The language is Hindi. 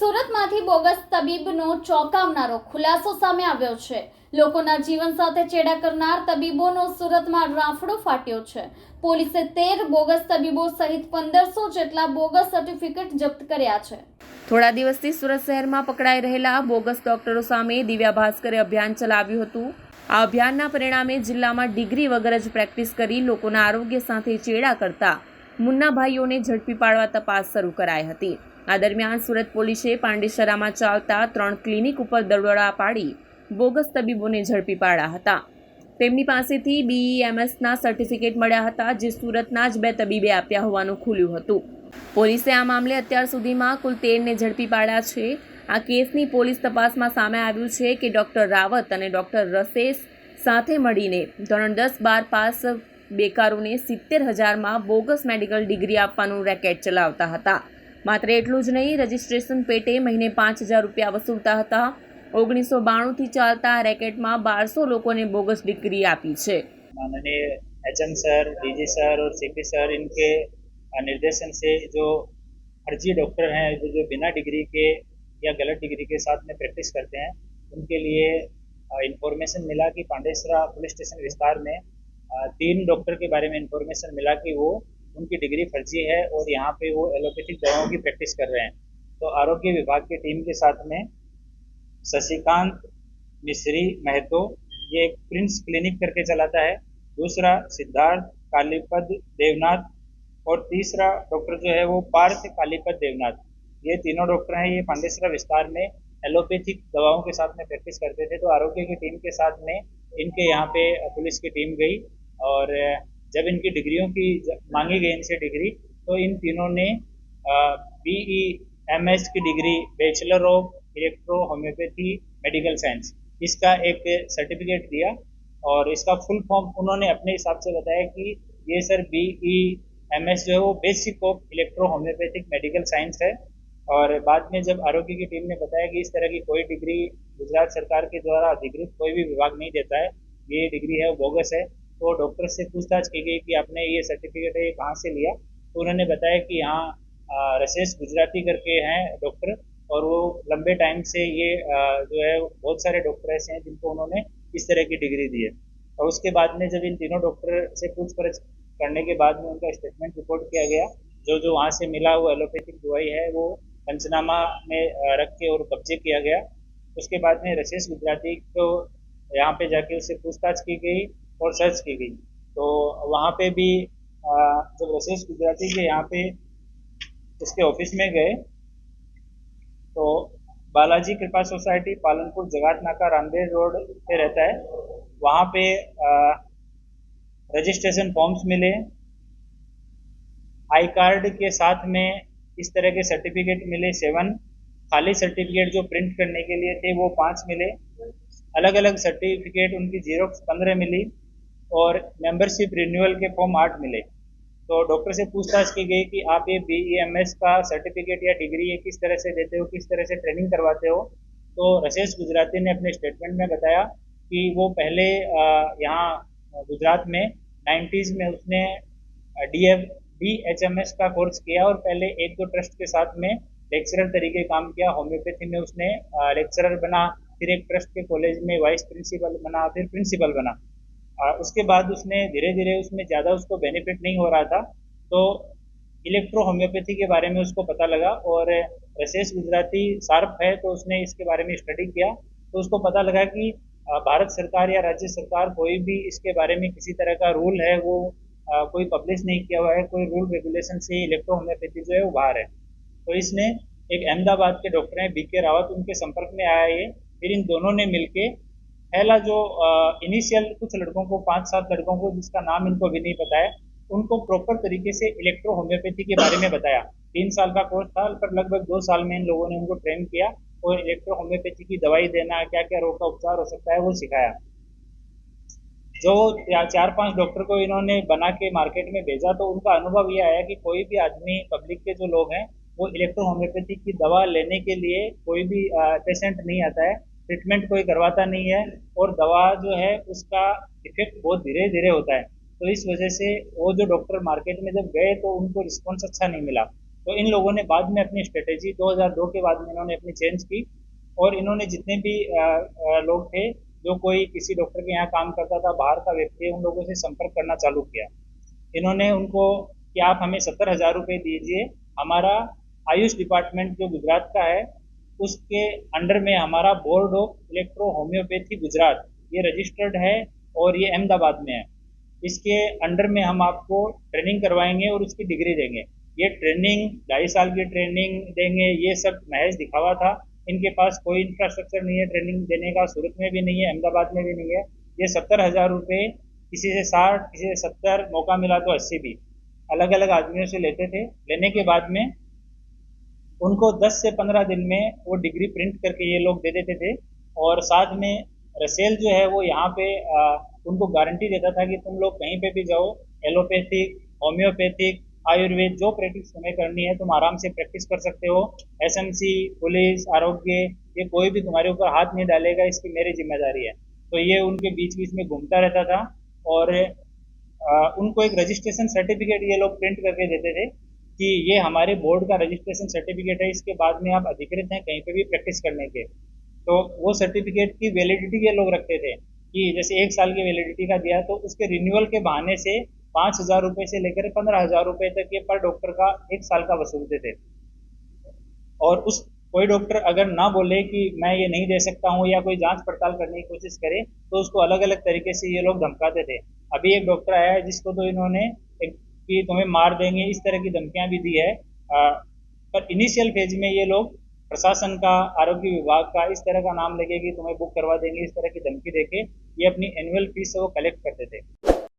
સુરતમાંથી બોગસ તબીબનો ચોંકાવનારો ખુલાસો સામે આવ્યો છે। લોકોના જીવન સાથે ચેડા કરનાર તબીબોનો સુરતમાં રાફડો ફાટ્યો છે। પોલીસે 13 બોગસ તબીબો સહિત 1500 જેટલા બોગસ સર્ટિફિકેટ જપ્ત કર્યા છે। થોડા દિવસથી સુરત શહેરમાં પકડાઈ રહેલા બોગસ ડોક્ટરો સામે દિવ્યા ભાસ્કરે અભિયાન ચલાવ્યું હતું। આ અભિયાનના પરિણામે જિલ્લામાં ડિગ્રી વગર જ પ્રેક્ટિસ કરી લોકોના આરોગ્ય સાથે ચેડા કરતા મુન્નાભાઈઓને ઝડપી પાડવા તપાસ શરૂ કરાઈ હતી। આ દરમિયાન સુરત પોલીસે પાંડેસરામાં ચાલતા 3 ક્લિનિક ઉપર દરોડા પાડી બોગસ તબીબોને ઝડપી પાડ્યા હતા। તેમની પાસેથી BEMSના સર્ટિફિકેટ મળ્યા હતા, જે સુરતના જ 2 તબીબે આપ્યા હોવાનું ખુલ્યું હતું। પોલીસે આ મામલે અત્યાર સુધીમાં કુલ 13ને ઝડપી પાડ્યા છે। આ કેસની પોલીસ તપાસમાં સામે આવ્યું છે કે ડોક્ટર રાવત અને ડોક્ટર રસેસ સાથે મળીને ધોરણ 10-12 પાસ બેકારોને 70,000માં બોગસ મેડિકલ ડિગ્રી આપવાનું રેકેટ ચલાવતા હતા। માત્ર એટલું જ નહીં, રજિસ્ટ્રેશન પેટે મહિને 5,000 રૂપિયા વસૂલતા હતા। 1992થી ચાલતા આ રેકેટમાં 1200 लोगों बोगस डिग्री आपी है। माननीय HM सर, DG सर और CP सर, इनके निर्देशन से जो फर्जी डॉक्टर हैं जो बिना डिग्री के या गलत डिग्री के साथ में प्रैक्टिस करते हैं, उनके लिए इंफॉर्मेशन मिला कि पांडेसरा पुलिस स्टेशन विस्तार में 3 डॉक्टर के बारे में इंफॉर्मेशन मिला कि वो उनकी डिग्री फर्जी है और यहाँ पे वो एलोपैथिक दवाओं की प्रैक्टिस कर रहे हैं। तो आरोग्य विभाग की टीम के साथ में शशिकांत मिश्री महतो, ये एक प्रिंस क्लिनिक करके चलाता है, दूसरा सिद्धार्थ कालीपद देवनाथ और तीसरा डॉक्टर जो है वो पार्थ कालीपद देवनाथ। ये तीनों डॉक्टर हैं, ये पांडेसरा विस्तार में एलोपैथिक दवाओं के साथ में प्रैक्टिस करते थे। तो आरोग्य की टीम के साथ में इनके यहाँ पे पुलिस की टीम गई और जब इनकी डिग्रियों की मांगी गई इनसे डिग्री, तो इन तीनों ने BEMS की degree bachelor of electro homeopathy medical science, इसका एक सर्टिफिकेट दिया और इसका फुल फॉर्म उन्होंने अपने हिसाब से बताया कि ये सर BEMS जो है वो basic of electro homeopathic medical science है। और बाद में जब आरोग्य की टीम ने बताया कि इस तरह की कोई डिग्री गुजरात सरकार के द्वारा अधिकृत कोई भी विभाग नहीं देता है, ये डिग्री है वो बोगस है, तो डॉक्टर से पूछताछ की गई कि आपने ये सर्टिफिकेट है ये कहाँ से लिया। तो उन्होंने बताया कि यहाँ रसेश गुजराती करके हैं डॉक्टर, और वो लंबे टाइम से ये जो है बहुत सारे डॉक्टर ऐसे हैं जिनको उन्होंने इस तरह की डिग्री दी है। और उसके बाद में जब इन तीनों डॉक्टर से पूछपरछ करने के बाद में उनका स्टेटमेंट रिपोर्ट किया गया। जो वहाँ से मिला वो एलोपैथिक दवाई है वो पंचनामा में रख के और कब्जे किया गया। उसके बाद में रसेश गुजराती को यहाँ पे जाके उससे पूछताछ की गई और सर्च की गई। तो वहाँ पे भी जब रसेश गुजराती के यहाँ पे उसके ऑफिस में गए तो बालाजी कृपा सोसाइटी पालनपुर जगात नाका रामदेव रोड पे रहता है, वहाँ पे रजिस्ट्रेशन फॉर्म्स मिले, आई कार्ड के साथ में इस तरह के सर्टिफिकेट मिले 7, खाली सर्टिफिकेट जो प्रिंट करने के लिए थे वो 5 मिले, अलग अलग सर्टिफिकेट उनकी जीरोक्स 15 मिली और मेंबरशिप रिन्यूअल के फॉर्म 8 मिले। तो डॉक्टर से पूछताछ की गई कि आप ये BEMS का सर्टिफिकेट या डिग्री ये किस तरह से देते हो, किस तरह से ट्रेनिंग करवाते हो। तो रसेश गुजराती ने अपने स्टेटमेंट में बताया कि वो पहले यहाँ गुजरात में 90s में उसने DHMS का कोर्स किया और पहले 1-2 ट्रस्ट के साथ में लेक्चरर तरीके काम किया। होम्योपैथी में उसने लेक्चरर बना, फिर एक ट्रस्ट के कॉलेज में वाइस प्रिंसिपल बना, फिर प्रिंसिपल बना। उसके बाद उसने धीरे धीरे उसमें ज़्यादा उसको बेनिफिट नहीं हो रहा था, तो इलेक्ट्रो होम्योपैथी के बारे में उसको पता लगा और रसेश गुजराती शार्प है तो उसने इसके बारे में स्टडी किया। तो उसको पता लगा कि भारत सरकार या राज्य सरकार कोई भी इसके बारे में किसी तरह का रूल है वो कोई पब्लिश नहीं किया हुआ है, कोई रूल रेगुलेशन से इलेक्ट्रो होम्योपैथी जो है वो बाहर है। तो इसने एक अहमदाबाद के डॉक्टर हैं BK रावत, उनके संपर्क में आया ये। फिर इन दोनों ने मिलके पहला जो इनिशियल कुछ लड़कों को 5-7 लड़कों को जिसका नाम इनको भी नहीं पता है, उनको प्रॉपर तरीके से इलेक्ट्रो होम्योपैथी के बारे में बताया। 3 साल का कोर्स था, पर लगभग 2 साल में इन लोगों ने उनको ट्रेन किया और इलेक्ट्रो होम्योपैथी की दवाई देना, क्या क्या रोग का उपचार हो सकता है वो सिखाया। जो 4-5 डॉक्टर को इन्होंने बना के मार्केट में भेजा, तो उनका अनुभव ये आया कि कोई भी आदमी पब्लिक के जो लोग हैं वो इलेक्ट्रो होम्योपैथी की दवा लेने के लिए कोई भी पेशेंट नहीं आता है, ट्रीटमेंट कोई करवाता नहीं है और दवा जो है उसका इफेक्ट बहुत धीरे धीरे होता है। तो इस वजह से वो जो डॉक्टर मार्केट में जब गए तो उनको रिस्पॉन्स अच्छा नहीं मिला। तो इन लोगों ने बाद में अपनी स्ट्रेटेजी 2002 के बाद में इन्होंने अपनी चेंज की और इन्होंने जितने भी लोग थे जो कोई किसी डॉक्टर के यहाँ काम करता था, बाहर का व्यक्ति है, उन लोगों से संपर्क करना चालू किया। इन्होंने उनको कि आप हमें 70,000 रुपये दीजिए, हमारा आयुष डिपार्टमेंट जो गुजरात का है उसके अंडर में हमारा board of electro homeopathy Gujarat ये रजिस्टर्ड है और ये अहमदाबाद में है। इसके अंडर में हम आपको ट्रेनिंग करवाएंगे और उसकी डिग्री देंगे। ये ट्रेनिंग 2.5 साल की ट्रेनिंग देंगे, ये सब महज दिखावा था। इनके पास कोई इंफ्रास्ट्रक्चर नहीं है ट्रेनिंग देने का, सूरत में भी नहीं है, अहमदाबाद में भी नहीं है। ये 70,000 रुपये किसी से 60, किसी से 70, मौका मिला तो 80 भी अलग अलग आदमियों से लेते थे। लेने के बाद में उनको 10 से 15 दिन में वो डिग्री प्रिंट करके ये लोग दे देते थे और साथ में रसेल जो है वो यहाँ पे उनको गारंटी देता था कि तुम लोग कहीं पे भी जाओ, एलोपैथिक, होम्योपैथिक, आयुर्वेद जो प्रैक्टिस तुम्हें करनी है तुम आराम से प्रैक्टिस कर सकते हो। एसएमसी, पुलिस, आरोग्य ये कोई भी तुम्हारे ऊपर हाथ नहीं डालेगा, इसकी मेरी जिम्मेदारी है। तो ये उनके बीच बीच में घूमता रहता था और उनको एक रजिस्ट्रेशन सर्टिफिकेट ये लोग प्रिंट करके देते थे कि ये हमारे बोर्ड का रजिस्ट्रेशन सर्टिफिकेट है, इसके बाद में आप अधिकृत हैं कहीं पे भी प्रैक्टिस करने के। तो वो सर्टिफिकेट की वैलिडिटी ये लोग रखते थे कि जैसे 1 साल की वैलिडिटी का दिया तो उसके रिन्यूअल के बहाने से 5,000 रुपये से लेकर 15,000 रुपये तक ये पर डॉक्टर का 1 साल का वसूलते थे। और उस कोई डॉक्टर अगर ना बोले कि मैं ये नहीं दे सकता हूँ या कोई जांच पड़ताल करने की कोशिश करे तो उसको अलग अलग तरीके से ये लोग धमकाते थे। अभी एक डॉक्टर आया है जिसको तो इन्होंने कि तुम्हें मार देंगे इस तरह की धमकियां भी दी है। पर इनिशियल फेज में ये लोग प्रशासन का, आरोग्य विभाग का इस तरह का नाम लेके कि तुम्हें बुक करवा देंगे, इस तरह की धमकी देके ये अपनी एनुअल फीस वो कलेक्ट करते थे।